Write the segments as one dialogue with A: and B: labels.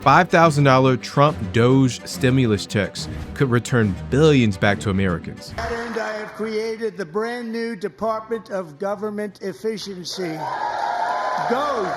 A: $5,000 Trump DOGE stimulus checks could return billions back to Americans.
B: And I have created the brand new Department of Government Efficiency, DOGE.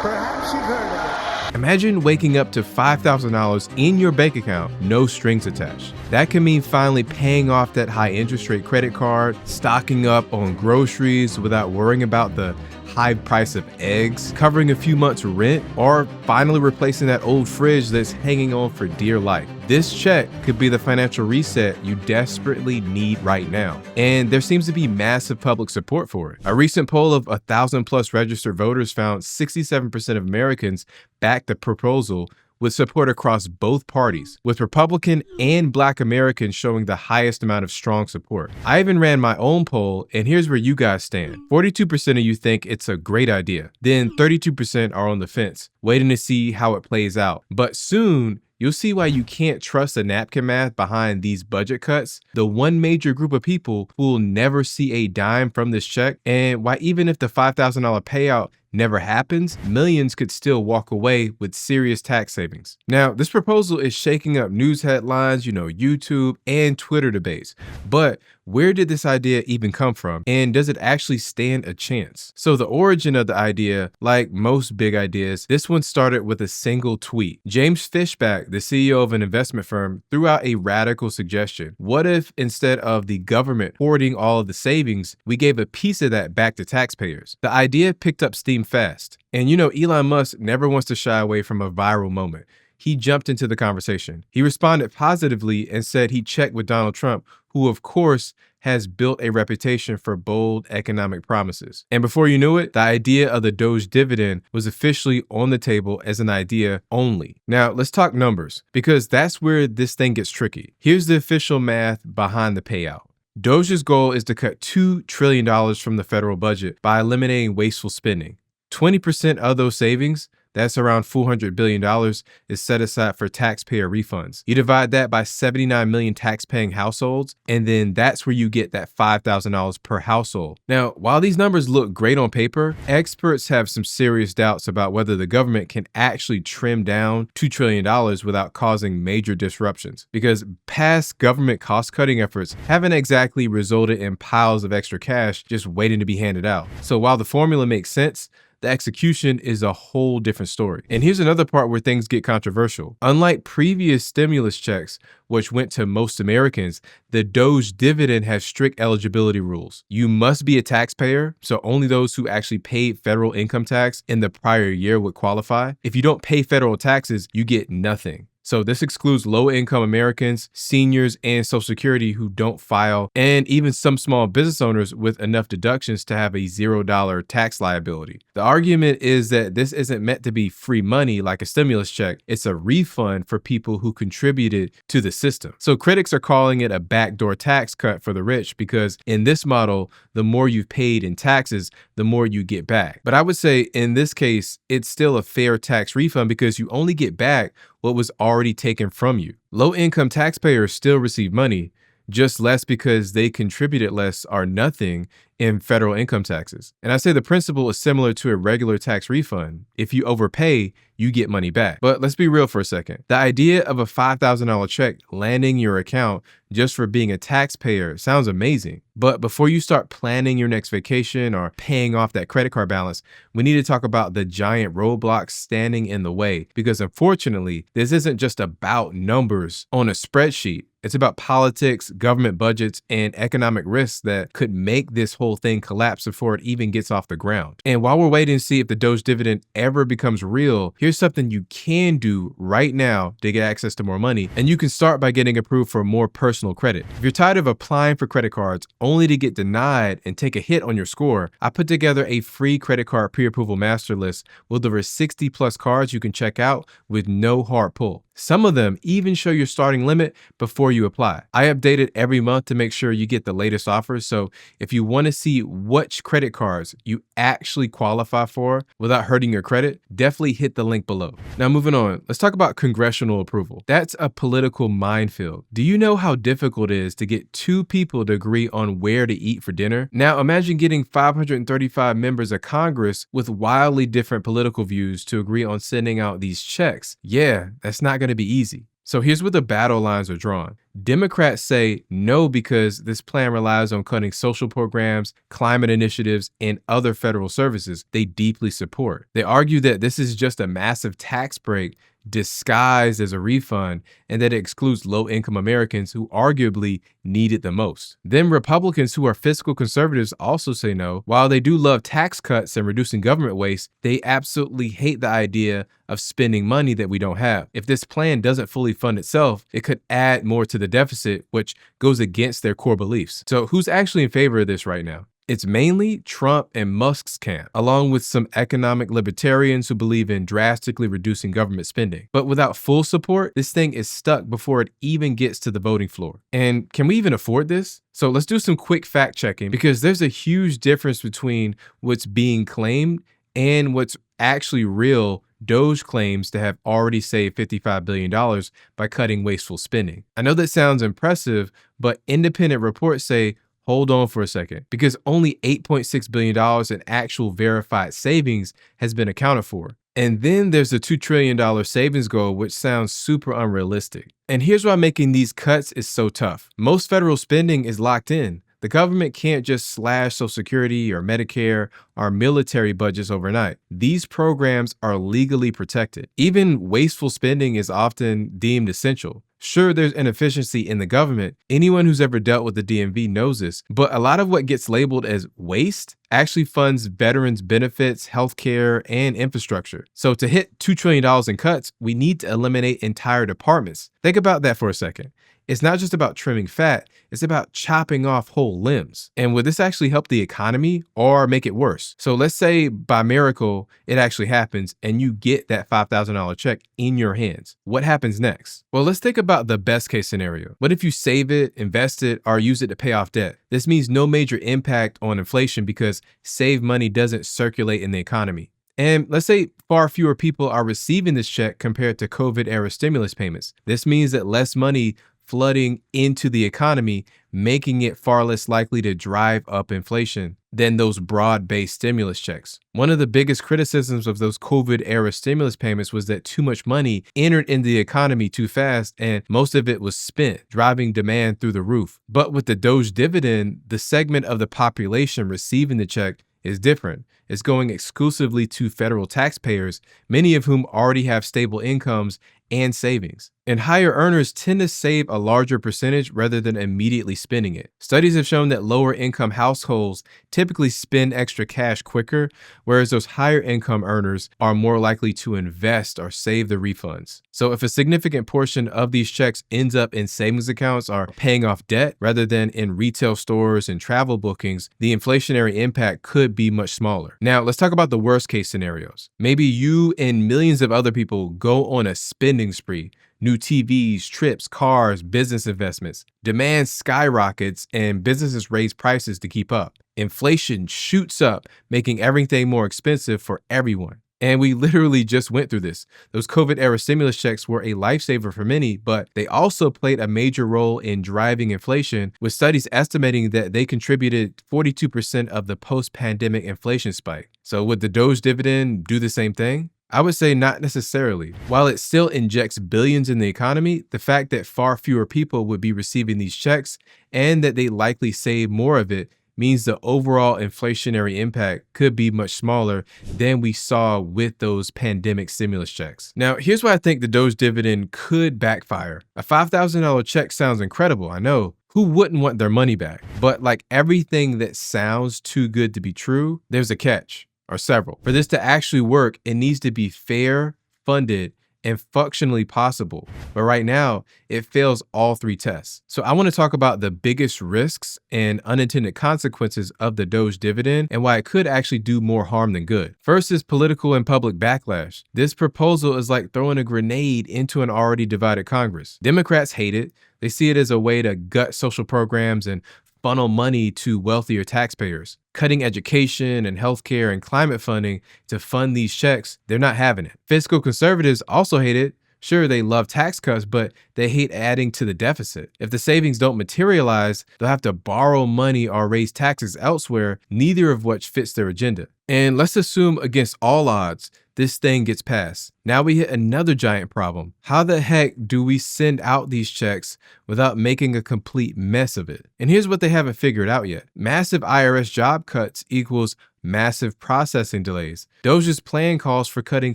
B: Perhaps you've heard of it.
A: Imagine waking up to $5,000 in your bank account, no strings attached. That can mean finally paying off that high interest rate credit card, stocking up on groceries without worrying about the high price of eggs, covering a few months rent, or finally replacing that old fridge that's hanging on for dear life. This check could be the financial reset you desperately need right now. And there seems to be massive public support for it. A recent poll of 1,000+ registered voters found 67% of Americans backed the proposal, with support across both parties, with Republican and Black Americans showing the highest amount of strong support. I even ran my own poll, and here's where you guys stand. 42% of you think it's a great idea. Then 32% are on the fence, waiting to see how it plays out. But soon, you'll see why you can't trust the napkin math behind these budget cuts, the one major group of people who will never see a dime from this check, and why even if the $5,000 payout never happens, millions could still walk away with serious tax savings. Now, this proposal is shaking up news headlines, YouTube and Twitter debates. But where did this idea even come from? And does it actually stand a chance? So the origin of the idea, like most big ideas, this one started with a single tweet. James Fishback, the CEO of an investment firm, threw out a radical suggestion. What if instead of the government hoarding all of the savings, we gave a piece of that back to taxpayers? The idea picked up steam fast. And Elon Musk never wants to shy away from a viral moment. He jumped into the conversation. He responded positively and said he checked with Donald Trump, who of course has built a reputation for bold economic promises. And before you knew it, the idea of the DOGE dividend was officially on the table as an idea only. Now let's talk numbers, because that's where this thing gets tricky. Here's the official math behind the payout. DOGE's goal is to cut $2 trillion from the federal budget by eliminating wasteful spending. 20% of those savings, that's around $400 billion, is set aside for taxpayer refunds. You divide that by 79 million tax-paying households, and then that's where you get that $5,000 per household. Now, while these numbers look great on paper, experts have some serious doubts about whether the government can actually trim down $2 trillion without causing major disruptions, because past government cost-cutting efforts haven't exactly resulted in piles of extra cash just waiting to be handed out. So while the formula makes sense, the execution is a whole different story. And here's another part where things get controversial. Unlike previous stimulus checks, which went to most Americans, the DOGE dividend has strict eligibility rules. You must be a taxpayer, so only those who actually paid federal income tax in the prior year would qualify. If you don't pay federal taxes, you get nothing. So this excludes low-income Americans, seniors, and Social Security who don't file, and even some small business owners with enough deductions to have a $0 tax liability. The argument is that this isn't meant to be free money like a stimulus check. It's a refund for people who contributed to the system. So critics are calling it a backdoor tax cut for the rich, because in this model, the more you've paid in taxes, the more you get back. But I would say in this case, it's still a fair tax refund because you only get back what was already taken from you. Low-income taxpayers still receive money, just less because they contributed less or nothing in federal income taxes. And I say the principle is similar to a regular tax refund. If you overpay, you get money back. But let's be real for a second. The idea of a $5,000 check landing your account just for being a taxpayer sounds amazing. But before you start planning your next vacation or paying off that credit card balance, we need to talk about the giant roadblocks standing in the way. Because unfortunately, this isn't just about numbers on a spreadsheet. It's about politics, government budgets, and economic risks that could make this whole thing collapse before it even gets off the ground. And while we're waiting to see if the DOGE dividend ever becomes real, here's something you can do right now to get access to more money. And you can start by getting approved for more personal credit. If you're tired of applying for credit cards only to get denied and take a hit on your score, I put together a free credit card pre-approval master list with over 60+ cards you can check out with no hard pull. Some of them even show your starting limit before you apply. I update it every month to make sure you get the latest offers. So if you want to see which credit cards you actually qualify for without hurting your credit, definitely hit the link below. Now moving on, let's talk about congressional approval. That's a political minefield. Do you know how difficult it is to get two people to agree on where to eat for dinner? Now imagine getting 535 members of Congress with wildly different political views to agree on sending out these checks. Yeah, that's not going to be easy. So here's where the battle lines are drawn. Democrats say no because this plan relies on cutting social programs, climate initiatives, and other federal services they deeply support. They argue that this is just a massive tax break disguised as a refund and that it excludes low-income Americans who arguably need it the most. Then Republicans who are fiscal conservatives also say no. While they do love tax cuts and reducing government waste, they absolutely hate the idea of spending money that we don't have. If this plan doesn't fully fund itself, it could add more to the deficit, which goes against their core beliefs. So who's actually in favor of this right now? It's mainly Trump and Musk's camp, along with some economic libertarians who believe in drastically reducing government spending. But without full support, this thing is stuck before it even gets to the voting floor. And can we even afford this? So let's do some quick fact checking because there's a huge difference between what's being claimed and what's actually real. DOGE claims to have already saved $55 billion by cutting wasteful spending. I know that sounds impressive, but independent reports say hold on for a second, because only $8.6 billion in actual verified savings has been accounted for. And then there's the $2 trillion savings goal, which sounds super unrealistic. And here's why making these cuts is so tough. Most federal spending is locked in. The government can't just slash Social Security or Medicare or military budgets overnight. These programs are legally protected. Even wasteful spending is often deemed essential. Sure, there's inefficiency in the government. Anyone who's ever dealt with the DMV knows this, but a lot of what gets labeled as waste actually funds veterans' benefits, healthcare, and infrastructure. So to hit $2 trillion in cuts, we need to eliminate entire departments. Think about that for a second. It's not just about trimming fat, it's about chopping off whole limbs. And would this actually help the economy or make it worse? So let's say by miracle, it actually happens and you get that $5,000 check in your hands. What happens next? Well, let's think about the best case scenario. What if you save it, invest it, or use it to pay off debt? This means no major impact on inflation because saved money doesn't circulate in the economy. And let's say far fewer people are receiving this check compared to COVID-era stimulus payments. This means that less money flooding into the economy, making it far less likely to drive up inflation than those broad-based stimulus checks. One of the biggest criticisms of those COVID-era stimulus payments was that too much money entered into the economy too fast and most of it was spent, driving demand through the roof. But with the DOGE dividend, the segment of the population receiving the check is different. It's going exclusively to federal taxpayers, many of whom already have stable incomes and savings. And higher earners tend to save a larger percentage rather than immediately spending it. Studies have shown that lower income households typically spend extra cash quicker, whereas those higher income earners are more likely to invest or save the refunds. So if a significant portion of these checks ends up in savings accounts or paying off debt rather than in retail stores and travel bookings, the inflationary impact could be much smaller. Now let's talk about the worst case scenarios. Maybe you and millions of other people go on a spending spree. New TVs, trips, cars, business investments. Demand skyrockets and businesses raise prices to keep up. Inflation shoots up, making everything more expensive for everyone. And we literally just went through this. Those COVID-era stimulus checks were a lifesaver for many, but they also played a major role in driving inflation, with studies estimating that they contributed 42% of the post-pandemic inflation spike. So would the DOGE dividend do the same thing? I would say not necessarily. While it still injects billions in the economy, the fact that far fewer people would be receiving these checks and that they likely save more of it means the overall inflationary impact could be much smaller than we saw with those pandemic stimulus checks. Now, here's why I think the DOGE dividend could backfire. A $5,000 check sounds incredible, I know. Who wouldn't want their money back? But like everything that sounds too good to be true, there's a catch. Or several. For this to actually work, it needs to be fair, funded, and functionally possible. But right now, it fails all three tests. So I want to talk about the biggest risks and unintended consequences of the DOGE dividend and why it could actually do more harm than good. First is political and public backlash. This proposal is like throwing a grenade into an already divided Congress. Democrats hate it. They see it as a way to gut social programs and funnel money to wealthier taxpayers. Cutting education and healthcare and climate funding to fund these checks, they're not having it. Fiscal conservatives also hate it. Sure, they love tax cuts, but they hate adding to the deficit. If the savings don't materialize, they'll have to borrow money or raise taxes elsewhere, neither of which fits their agenda. And let's assume against all odds, this thing gets passed. Now we hit another giant problem. How the heck do we send out these checks without making a complete mess of it? And here's what they haven't figured out yet. Massive IRS job cuts equals massive processing delays. DOGE's plan calls for cutting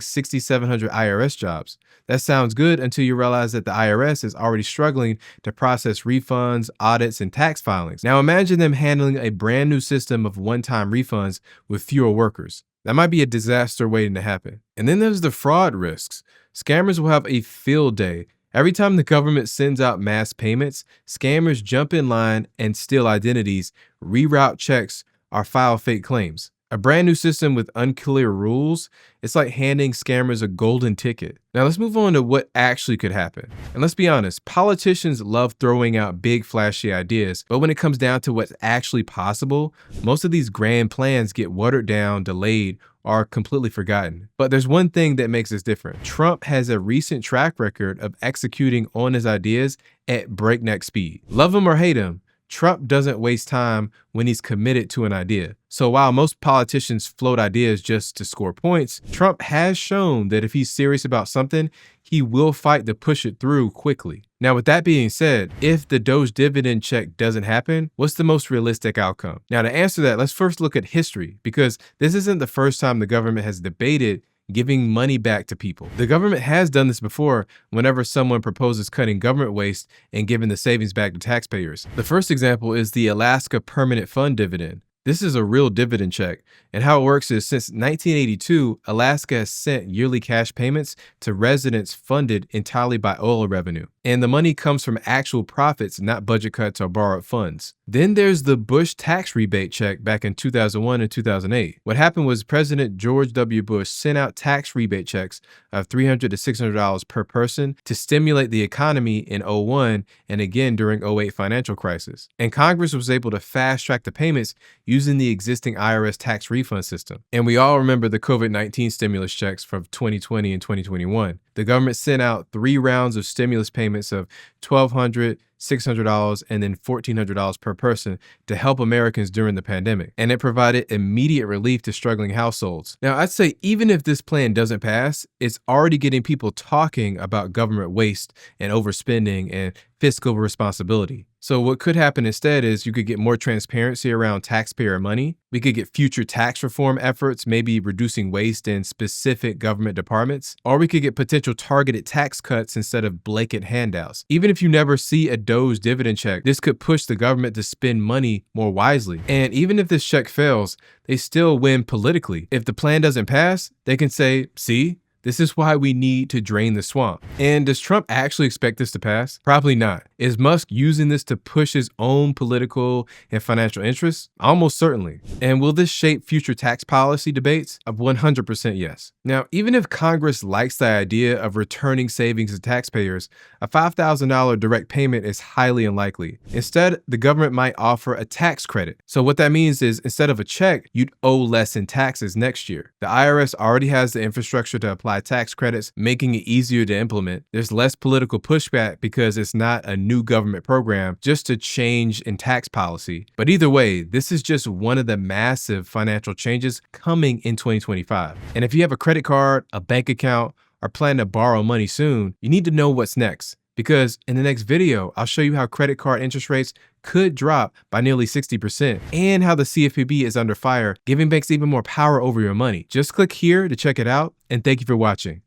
A: 6,700 IRS jobs. That sounds good until you realize that the IRS is already struggling to process refunds, audits, and tax filings. Now imagine them handling a brand new system of one-time refunds with fewer workers. That might be a disaster waiting to happen. And then there's the fraud risks. Scammers will have a field day. Every time the government sends out mass payments, scammers jump in line and steal identities, reroute checks, or file fake claims. A brand new system with unclear rules, it's like handing scammers a golden ticket. Now let's move on to what actually could happen. And let's be honest, politicians love throwing out big flashy ideas, but when it comes down to what's actually possible, most of these grand plans get watered down, delayed, or completely forgotten. But there's one thing that makes this different. Trump has a recent track record of executing on his ideas at breakneck speed. Love him or hate him, Trump doesn't waste time when he's committed to an idea. So while most politicians float ideas just to score points, Trump has shown that if he's serious about something, he will fight to push it through quickly. Now, with that being said, if the DOGE dividend check doesn't happen, what's the most realistic outcome? Now, to answer that, let's first look at history, because this isn't the first time the government has debated giving money back to people. The government has done this before whenever someone proposes cutting government waste and giving the savings back to taxpayers. The first example is the Alaska Permanent Fund dividend. This is a real dividend check, and how it works is since 1982, Alaska has sent yearly cash payments to residents funded entirely by oil revenue, and the money comes from actual profits, not budget cuts or borrowed funds. Then there's the Bush tax rebate check back in 2001 and 2008. What happened was President George W. Bush sent out tax rebate checks of $300 to $600 per person to stimulate the economy in 2001 and again during 2008 financial crisis. And Congress was able to fast track the payments using the existing IRS tax refund system. And we all remember the COVID-19 stimulus checks from 2020 and 2021. The government sent out 3 rounds of stimulus payments of $1,200, $600, and then $1,400 per person to help Americans during the pandemic. And it provided immediate relief to struggling households. Now, I'd say even if this plan doesn't pass, it's already getting people talking about government waste and overspending and fiscal responsibility. So what could happen instead is you could get more transparency around taxpayer money. We could get future tax reform efforts, maybe reducing waste in specific government departments, or we could get potential targeted tax cuts instead of blanket handouts. Even if you never see a DOGE dividend check, this could push the government to spend money more wisely. And even if this check fails, they still win politically. If the plan doesn't pass, they can say, see, this is why we need to drain the swamp. And does Trump actually expect this to pass? Probably not. Is Musk using this to push his own political and financial interests? Almost certainly. And will this shape future tax policy debates? 100% yes. Now, even if Congress likes the idea of returning savings to taxpayers, a $5,000 direct payment is highly unlikely. Instead, the government might offer a tax credit. So what that means is instead of a check, you'd owe less in taxes next year. The IRS already has the infrastructure to apply tax credits, making it easier to implement. There's less political pushback because it's not a new government program, just a change in tax policy. But either way, this is just one of the massive financial changes coming in 2025. And if you have a credit card, a bank account, or plan to borrow money soon, you need to know what's next. Because in the next video, I'll show you how credit card interest rates could drop by nearly 60% and how the CFPB is under fire, giving banks even more power over your money. Just click here to check it out, and thank you for watching.